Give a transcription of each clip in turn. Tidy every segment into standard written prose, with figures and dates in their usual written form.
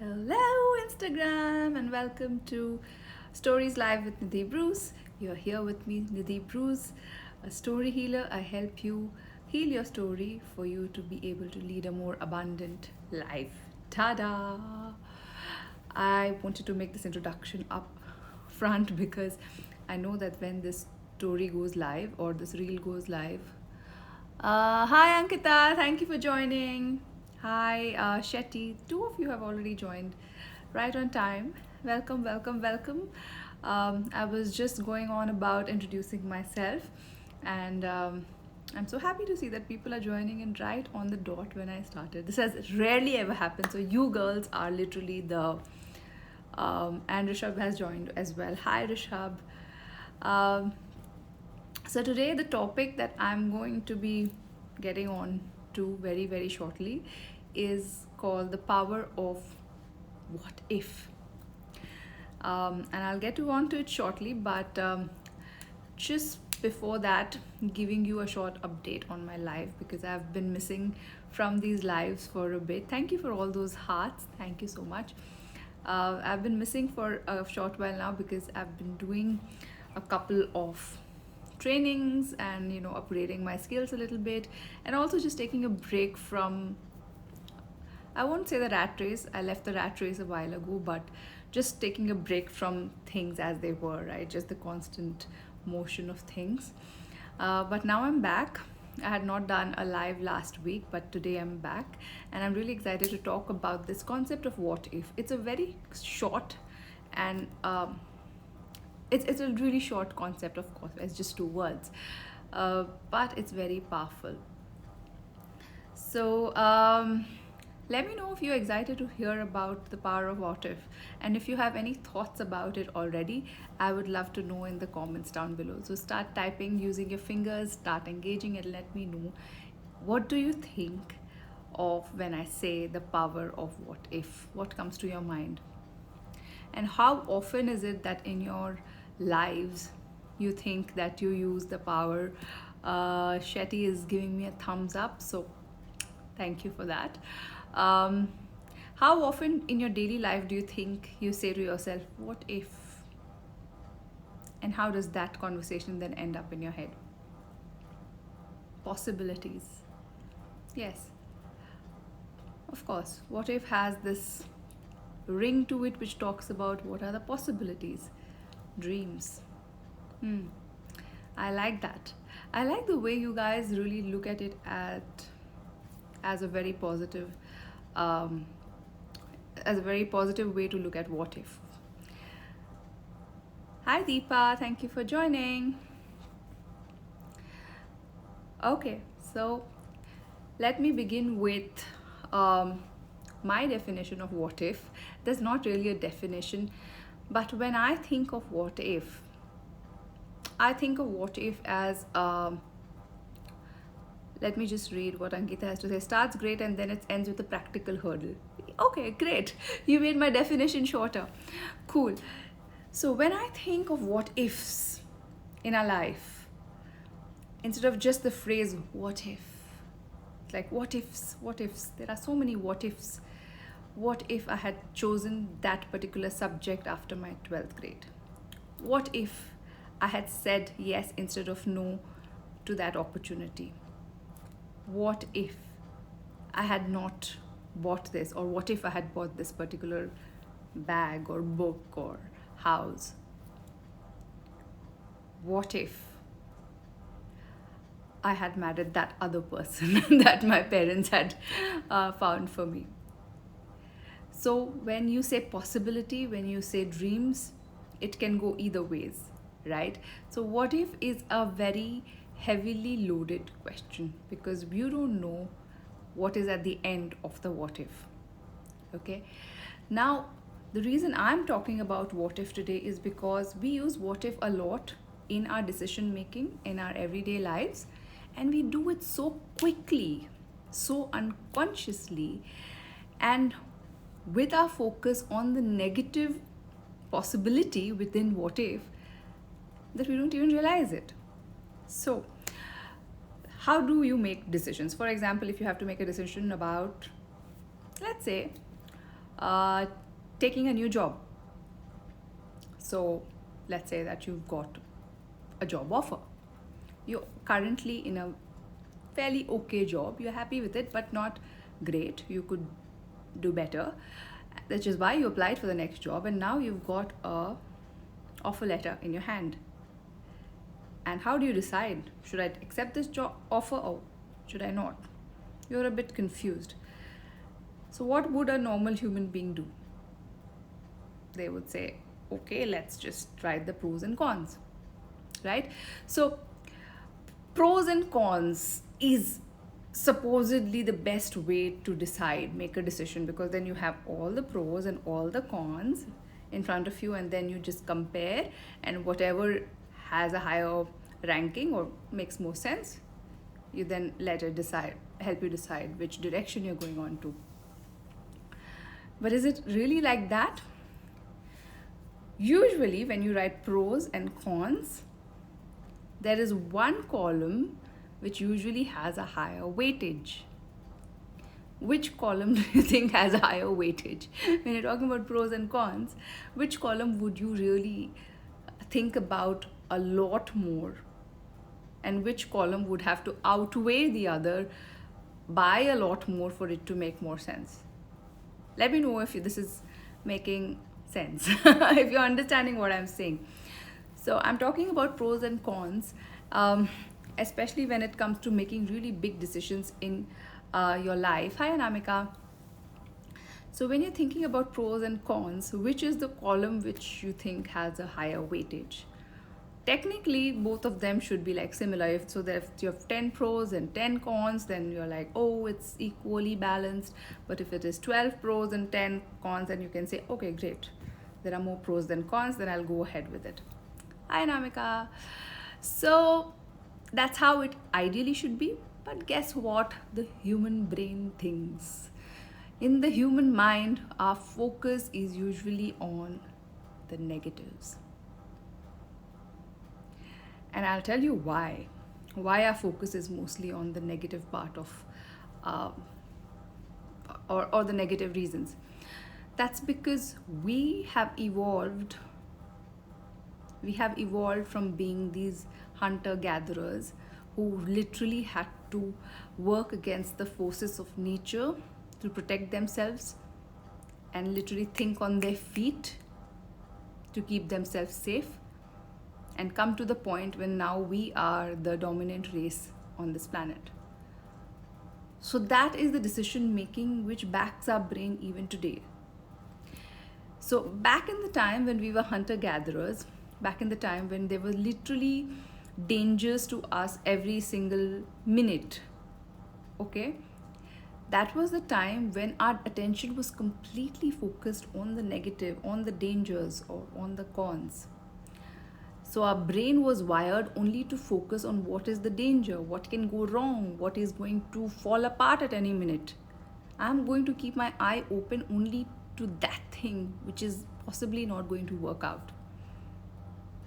Hello, Instagram, and welcome to Stories Live with Nidhi Bruce. You're here with me, Nidhi Bruce, a story healer. I help you heal your story for you to be able to lead a more abundant life. Ta-da! I wanted to make this introduction up front because I know that when this story goes live or this reel goes live, hi Ankita, thank you for joining. Hi Shetty, two of you have already joined right on time. Welcome, welcome, welcome. I was just going on about introducing myself, and I'm so happy to see that people are joining in right on the dot when I started. This has rarely ever happened, so you girls are literally the. And Rishabh has joined as well. Hi Rishabh. Um, so today the topic that I'm going to be getting on to very very shortly is called the power of what if. And I'll get on to it shortly, but just before that, giving you a short update on my life because I've been missing from these lives for a bit. Thank you for all those hearts. Thank you so much. I've been missing for a short while now because I've been doing a couple of trainings and upgrading my skills a little bit, and also just taking a break from, I won't say the rat race. I left the rat race a while ago, but just taking a break from things as they were, right? Just the constant motion of things. But now I'm back. I had not done a live last week, but today I'm back, and I'm really excited to talk about this concept of what if. It's a very short and it's a really short concept, of course. It's just two words, but it's very powerful. So, let me know if you're excited to hear about the power of what if. And if you have any thoughts about it already, I would love to know in the comments down below. So, start typing using your fingers, start engaging, and let me know what do you think of when I say the power of what if? What comes to your mind? And how often is it that in your lives you think that you use the power? Shetty is giving me a thumbs up, so thank you for that. Um, how often in your daily life do you think you say to yourself, what if? And how does that conversation then end up in your head? Possibilities. Yes, of course. What if has this ring to it which talks about what are the possibilities, dreams. Hmm. I like that. I like the way you guys really look at it as a very positive, um, as a very positive way to look at what if. Hi Deepa, thank you for joining. Okay, so let me begin with my definition of what if. There's not really a definition, but when I think of what if, I think of what if as let me just read what Ankita has to say. Starts great and then it ends with a practical hurdle. Okay, great. You made my definition shorter. Cool. So when I think of what ifs in our life, instead of just the phrase what if, it's like what ifs, what ifs. There are so many what ifs. What if I had chosen that particular subject after my 12th grade? What if I had said yes instead of no to that opportunity? What if I had not bought this, or what if I had bought this particular bag or book or house? What if I had married that other person that my parents had found for me? So when you say possibility, when you say dreams, it can go either ways, right? So what if is a very heavily loaded question because you don't know what is at the end of the what if. Okay, now the reason I'm talking about what if today is because we use what if a lot in our decision making in our everyday lives, and we do it so quickly, so unconsciously, and with our focus on the negative possibility within what if, that we don't even realize it. So how do you make decisions? For example, if you have to make a decision about, let's say, uh, taking a new job. So let's say that you've got a job offer. You're currently in a fairly okay job. You're happy with it, but not great. You could do better. Which is why you applied for the next job, and now you've got a offer letter in your hand. And how do you decide? Should I accept this job offer or should I not? You're a bit confused. So what would a normal human being do? They would say, okay, let's just write the pros and cons, right? So pros and cons is supposedly the best way to decide, make a decision, because then you have all the pros and all the cons in front of you, and then you just compare, and whatever has a higher ranking or makes more sense, you then let it decide, help you decide which direction you're going on to. But is it really like that? Usually when you write pros and cons, there is one column which usually has a higher weightage. Which column do you think has a higher weightage? When you're talking about pros and cons, which column would you really think about a lot more? And which column would have to outweigh the other by a lot more for it to make more sense? Let me know if this is making sense, if you're understanding what I'm saying. So I'm talking about pros and cons, especially when it comes to making really big decisions in your life. Hi, Anamika. So when you're thinking about pros and cons, which is the column which you think has a higher weightage? Technically, both of them should be like similar. If you have 10 pros and 10 cons, then you're like, oh, it's equally balanced. But if it is 12 pros and 10 cons, then you can say, okay, great. There are more pros than cons, then I'll go ahead with it. Hi, Namika. So that's how it ideally should be. But guess what? The human brain thinks. In the human mind, our focus is usually on the negatives. And I'll tell you why our focus is mostly on the negative part of or the negative reasons. That's because we have evolved from being these hunter-gatherers who literally had to work against the forces of nature to protect themselves and literally think on their feet to keep themselves safe, and come to the point when now we are the dominant race on this planet. So that is the decision making which backs our brain even today. So back in the time when we were hunter-gatherers, back in the time when there were literally dangers to us every single minute, okay, that was the time when our attention was completely focused on the negative, on the dangers, or on the cons. So our brain was wired only to focus on what is the danger, what can go wrong, what is going to fall apart at any minute. I'm going to keep my eye open only to that thing which is possibly not going to work out.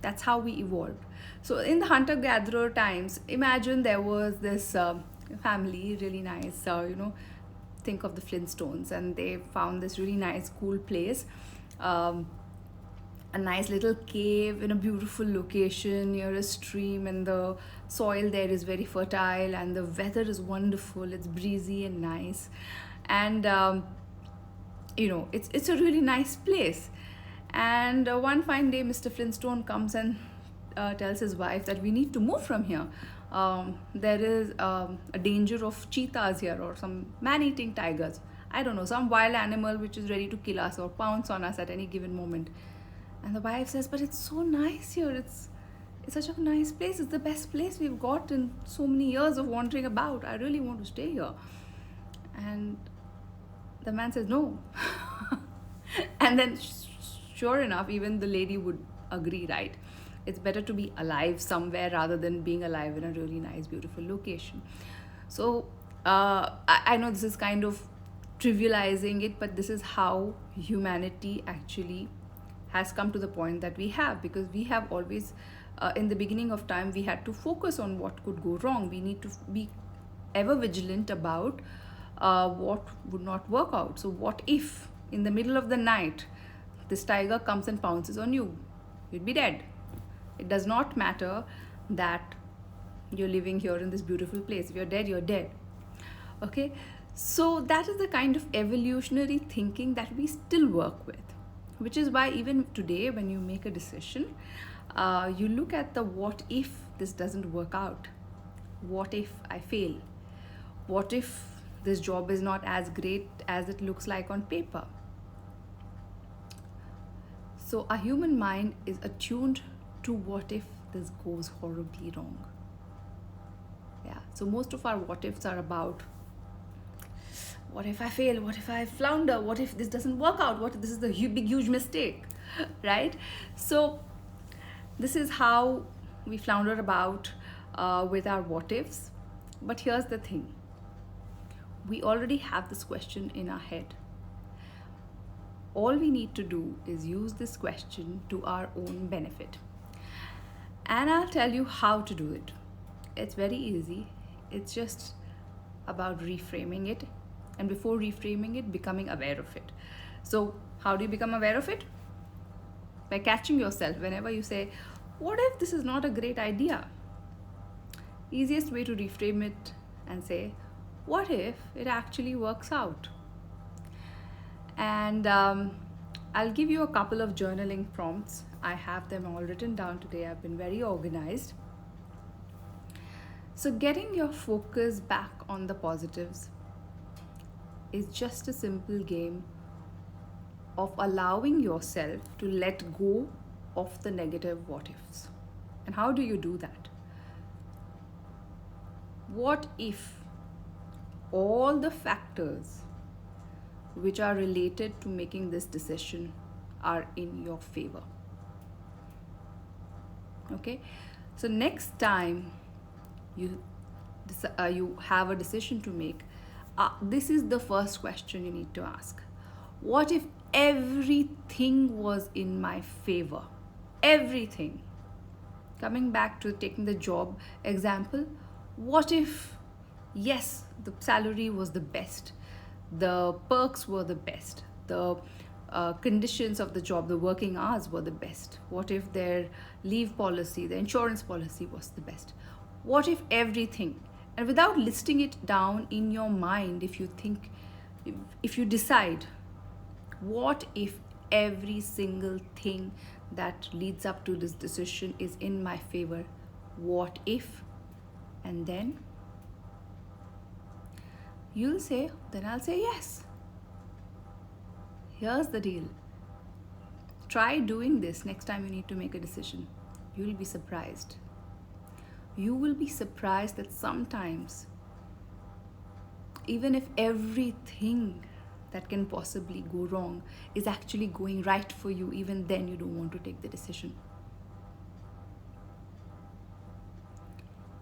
That's how we evolved. So in the hunter-gatherer times, imagine there was this family, really nice, think of the Flintstones, and they found this really nice, cool place. A nice little cave in a beautiful location near a stream, and the soil there is very fertile and the weather is wonderful. It's breezy and nice, and it's a really nice place. And one fine day, Mr. Flintstone comes and tells his wife that we need to move from here. There is a danger of cheetahs here, or some man-eating tigers. I don't know, some wild animal which is ready to kill us or pounce on us at any given moment. And the wife says, but it's so nice here. It's such a nice place. It's the best place we've got in so many years of wandering about. I really want to stay here. And the man says, no. And then sure enough, even the lady would agree, right? It's better to be alive somewhere rather than being alive in a really nice, beautiful location. So I know this is kind of trivializing it, but this is how humanity actually has come to the point that we have, because we have always, in the beginning of time, we had to focus on what could go wrong. We need to be ever vigilant about what would not work out. So what if in the middle of the night, this tiger comes and pounces on you, you'd be dead. It does not matter that you're living here in this beautiful place. If you're dead, you're dead. Okay, so that is the kind of evolutionary thinking that we still work with, which is why even today when you make a decision, you look at the what if this doesn't work out, what if I fail, what if this job is not as great as it looks like on paper. So our human mind is attuned to what if this goes horribly wrong. Yeah, so most of our what ifs are about what if I fail, what if I flounder, what if this doesn't work out, what if this is the big huge mistake, right? So this is how we flounder about with our what ifs. But here's the thing, we already have this question in our head. All we need to do is use this question to our own benefit. And I'll tell you how to do it. It's very easy. It's just about reframing it, and before reframing it, becoming aware of it. So how do you become aware of it? By catching yourself whenever you say, what if this is not a great idea? Easiest way to reframe it and say, what if it actually works out? And I'll give you a couple of journaling prompts. I have them all written down today. I've been very organized. So getting your focus back on the positives is just a simple game of allowing yourself to let go of the negative what ifs. And how do you do that? What if all the factors which are related to making this decision are in your favor? Okay, so next time you have a decision to make, this is the first question you need to ask. What if everything was in my favor? Everything. Coming back to taking the job example, what if, yes, the salary was the best, the perks were the best, the conditions of the job, the working hours were the best? What if their leave policy, the insurance policy was the best? What if everything? And without listing it down in your mind, if you decide, what if every single thing that leads up to this decision is in my favor? What if? And then you'll say, then I'll say yes. Here's the deal. Try doing this next time you need to make a decision. You'll be surprised. You will be surprised that sometimes, even if everything that can possibly go wrong is actually going right for you, even then you don't want to take the decision.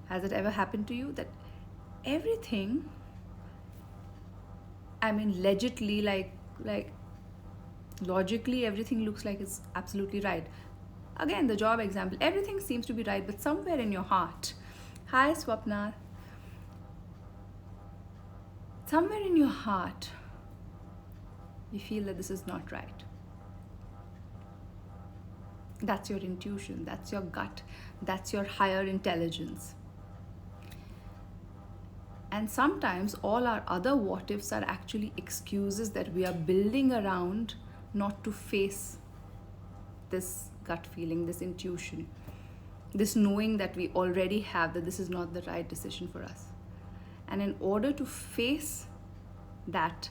Has it ever happened to you that everything, legitimately, like logically, everything looks like it's absolutely right? Again, the job example, everything seems to be right, but somewhere in your heart, hi Swapna, somewhere in your heart, you feel that this is not right. That's your intuition, that's your gut, that's your higher intelligence. And sometimes all our other what ifs are actually excuses that we are building around not to face this gut feeling, this intuition, this knowing that we already have that this is not the right decision for us. And in order to face that,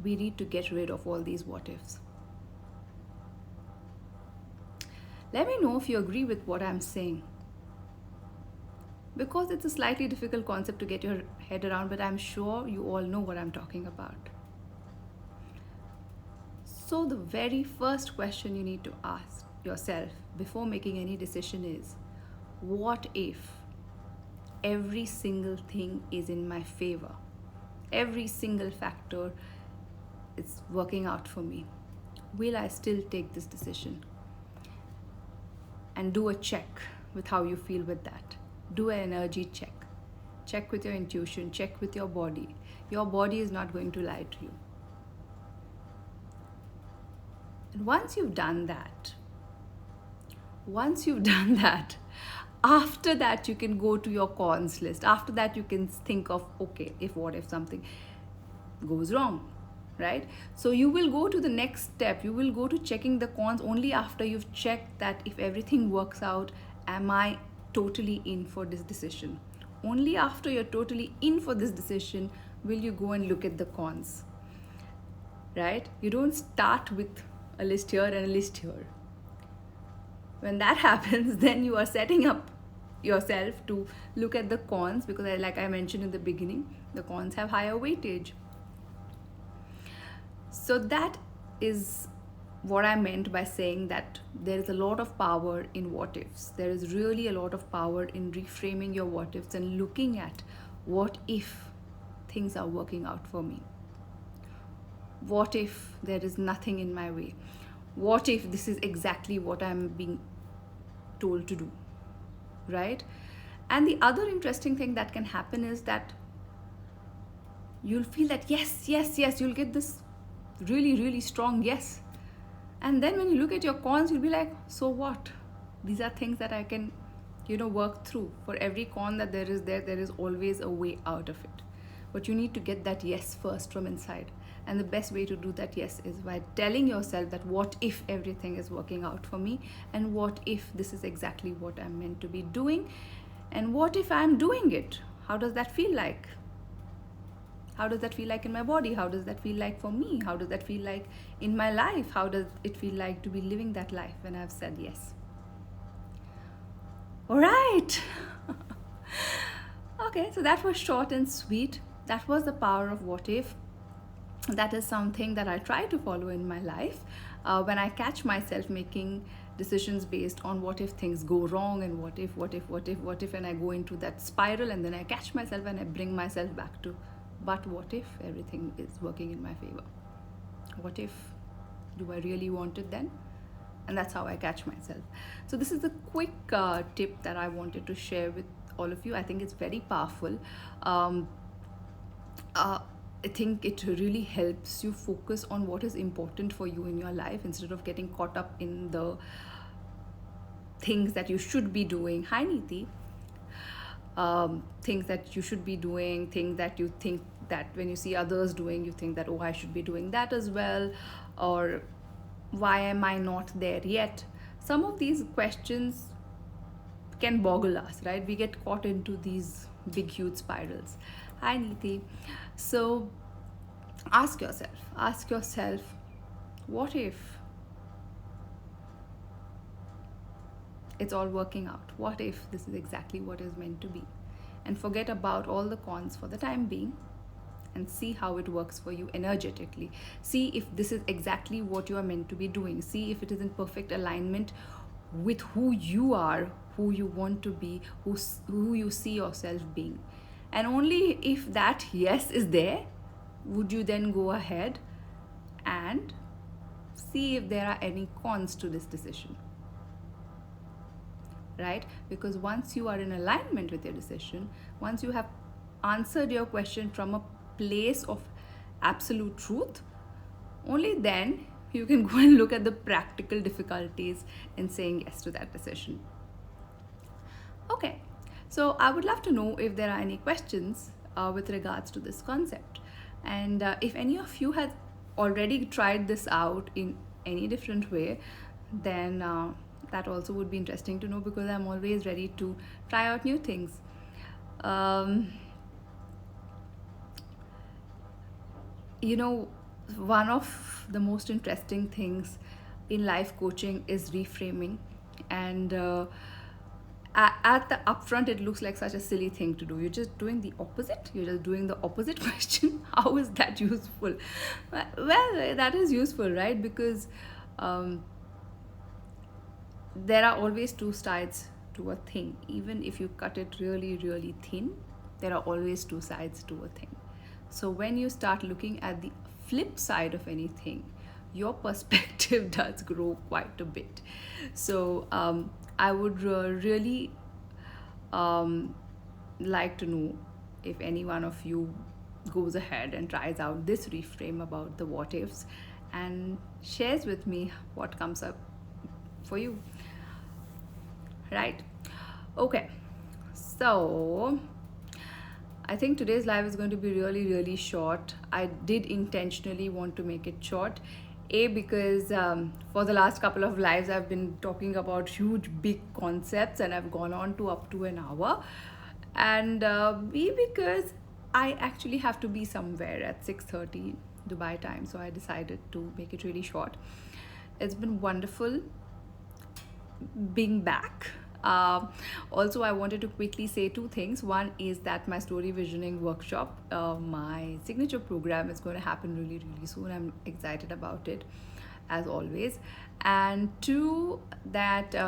we need to get rid of all these what ifs. Let me know if you agree with what I'm saying, because it's a slightly difficult concept to get your head around, but I'm sure you all know what I'm talking about. So the very first question you need to ask yourself before making any decision is, what if every single thing is in my favor? Every single factor is working out for me. Will I still take this decision? And do a check with how you feel with that. Do an energy check. Check with your intuition, check with your body. Your body is not going to lie to you. And once you've done that, once you've done that, after that you can go to your cons list. After that you can think of, okay, if what if something goes wrong, right? So you will go to the next step. You will go to checking the cons only after you've checked that if everything works out, am I totally in for this decision? Only after you're totally in for this decision will you go and look at the cons, right? You don't start with a list here and a list here. When that happens, then you are setting up yourself to look at the cons, because like I mentioned in the beginning, the cons have higher weightage. So that is what I meant by saying that there is a lot of power in what ifs. There is really a lot of power in reframing your what ifs and looking at what if things are working out for me. What if there is nothing in my way? What if this is exactly what I'm being told to do, right? And the other interesting thing that can happen is that you'll feel that yes, you'll get this really strong yes. And then when you look at your cons, you'll be like, so what? These are things that I can, work through. For every con that there is always a way out of it. But you need to get that yes first from inside. And the best way to do that yes is by telling yourself that what if everything is working out for me, and what if this is exactly what I'm meant to be doing, and what if I'm doing it? How does that feel like? How does that feel like in my body? How does that feel like for me? How does that feel like in my life? How does it feel like to be living that life when I've said yes? All right. Okay, so that was short and sweet. That was the power of what if. That is something that I try to follow in my life. When I catch myself making decisions based on what if things go wrong, and what if, and I go into that spiral, and then I catch myself and I bring myself back to, but what if everything is working in my favor? What if, do I really want it then? And that's how I catch myself. So this is a quick tip that I wanted to share with all of you. I think it's very powerful. I think it really helps you focus on what is important for you in your life, instead of getting caught up in the things that you should be doing. Hi, Neeti. Things that you should be doing, things that you think that when you see others doing, you think that, oh, I should be doing that as well, or why am I not there yet? Some of these questions can boggle us, right? We get caught into these big, huge spirals. Hi, Neeti. So ask yourself, what if it's all working out? What if this is exactly what is meant to be? And forget about all the cons for the time being, and see how it works for you energetically. See if this is exactly what you are meant to be doing. See if it is in perfect alignment with who you are, who you want to be, who you see yourself being. And only if that yes is there, would you then go ahead and see if there are any cons to this decision, right? Because once you are in alignment with your decision, once you have answered your question from a place of absolute truth, only then you can go and look at the practical difficulties in saying yes to that decision. Okay, so I would love to know if there are any questions with regards to this concept. And if any of you have already tried this out in any different way, then that also would be interesting to know, because I'm always ready to try out new things. One of the most interesting things in life coaching is reframing. And at the upfront, it looks like such a silly thing to do. You're just doing the opposite. You're just doing the opposite question. How is that useful? Well, that is useful, right? Because there are always two sides to a thing. Even if you cut it really thin, there are always two sides to a thing. So when you start looking at the flip side of anything, your perspective does grow quite a bit. So I would really like to know if any one of you goes ahead and tries out this reframe about the what ifs, and shares with me what comes up for you. Right? Okay. So I think today's live is going to be really, really short. I did intentionally want to make it short. A, because for the last couple of lives, I've been talking about huge, big concepts and I've gone on to up to an hour. And B, because I actually have to be somewhere at 6:30 Dubai time. So I decided to make it really short. It's been wonderful being back. Also, I wanted to quickly say two things. One is that my story visioning workshop, my signature program, is going to happen really, really soon. I'm excited about it, as always. And two, that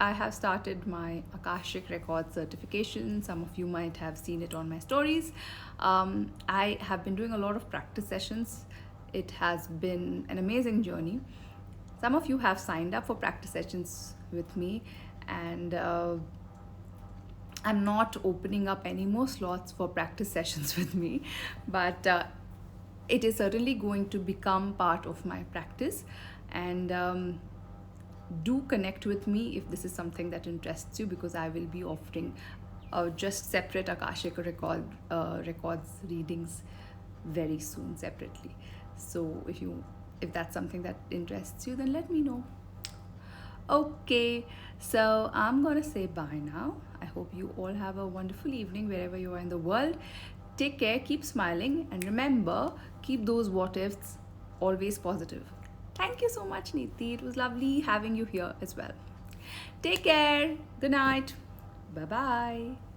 I have started my Akashic Record certification. Some of you might have seen it on my stories. I have been doing a lot of practice sessions. It has been an amazing journey. Some of you have signed up for practice sessions with me, and I'm not opening up any more slots for practice sessions with me, but it is certainly going to become part of my practice. And do connect with me if this is something that interests you, because I will be offering just separate Akashic records readings very soon separately. So if that's something that interests you, then let me know. Okay, so I'm gonna say bye now. I hope you all have a wonderful evening wherever you are in the world. Take care, keep smiling, and remember, keep those what ifs always positive. Thank you so much, Neeti. It was lovely having you here as well. Take care. Good night. Bye bye.